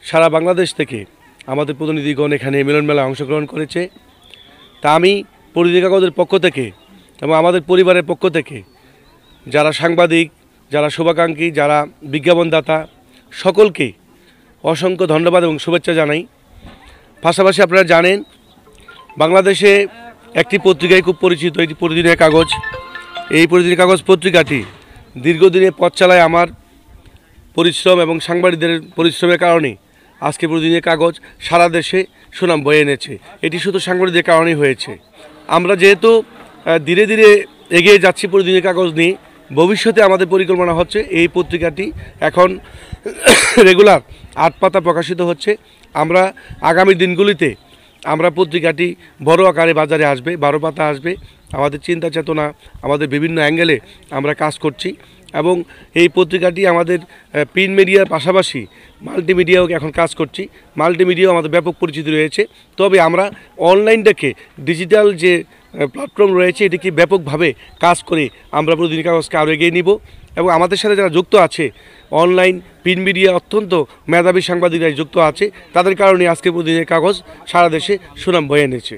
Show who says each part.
Speaker 1: সারা বাংলাদেশ থেকে আমাদের প্রতিনিধিগণ এখানে মিলন মেলায় অংশগ্রহণ করেছে। তা আমি প্রতিনিধি কাগজের পক্ষ থেকে এবং আমাদের পরিবারের পক্ষ থেকে যারা সাংবাদিক, যারা শুভাকাঙ্ক্ষী, যারা বিজ্ঞাপনদাতা সকলকে অসংখ্য ধন্যবাদ এবং শুভেচ্ছা জানাই। পাশাপাশি আপনারা জানেন বাংলাদেশে একটি পত্রিকায় খুব পরিচিত, এটি প্রতিদিনের কাগজ। এই প্রতিদিনের কাগজ পত্রিকাটি দীর্ঘদিনের পথ চালায় আমার পরিশ্রম এবং সাংবাদিকদের পরিশ্রমের কারণে আজকে প্রতিদিনের কাগজ সারা দেশে সুনাম বয়ে এনেছে। এটি শুধু সাংবাদিকদের কারণেই হয়েছে। আমরা যেহেতু ধীরে ধীরে এগিয়ে যাচ্ছি প্রতিদিনের কাগজ নিয়ে, ভবিষ্যতে আমাদের পরিকল্পনা হচ্ছে এই পত্রিকাটি এখন রেগুলার 8 পাতা প্রকাশিত হচ্ছে। আমরা আগামী দিনগুলিতে আমরা পত্রিকাটি বড় আকারে বাজারে আসবে, 12 পাতা আসবে। আমাদের চিন্তা চেতনা, আমাদের বিভিন্ন অ্যাঙ্গেলে আমরা কাজ করছি এবং এই পত্রিকাটি আমাদের প্রিন্ট মিডিয়ার পাশাপাশি মাল্টিমিডিয়াও এখন কাজ করছি। মাল্টিমিডিয়াও আমাদের ব্যাপক পরিচিতি রয়েছে। তবে আমরা অনলাইনটাকে, ডিজিটাল যে প্ল্যাটফর্ম রয়েছে এটিকে ব্যাপকভাবে কাজ করে আমরা প্রতিদিন কাগজকে আরও এগিয়ে নিব এবং আমাদের সাথে যারা যুক্ত আছে অনলাইন প্রিন্ট মিডিয়া অত্যন্ত মেধাবী সাংবাদিকরা যুক্ত আছে, তাদের কারণে আজকে প্রতিদিনের কাগজ সারা দেশে সুনাম বয়ে এনেছে।